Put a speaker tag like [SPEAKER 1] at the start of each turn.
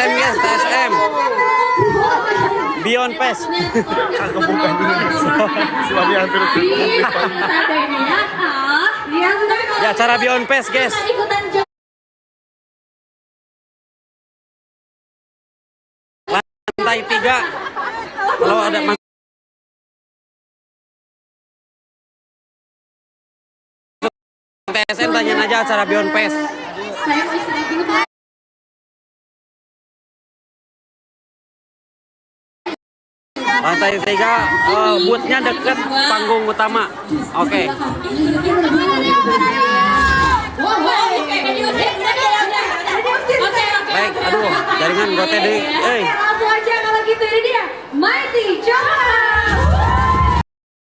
[SPEAKER 1] TSM guys, TSM. Beyond PES.
[SPEAKER 2] Suami hampir
[SPEAKER 1] Ya, acara Beyond PES guys. Lantai 3. Kalau ada TSM tanya aja acara Beyond PES. Lantai 3, boothnya deket panggung utama. Oke. Baik, aduh, jaringan gue tadi.
[SPEAKER 3] Langsung aja kalau gitu ini dia Mighty Johan.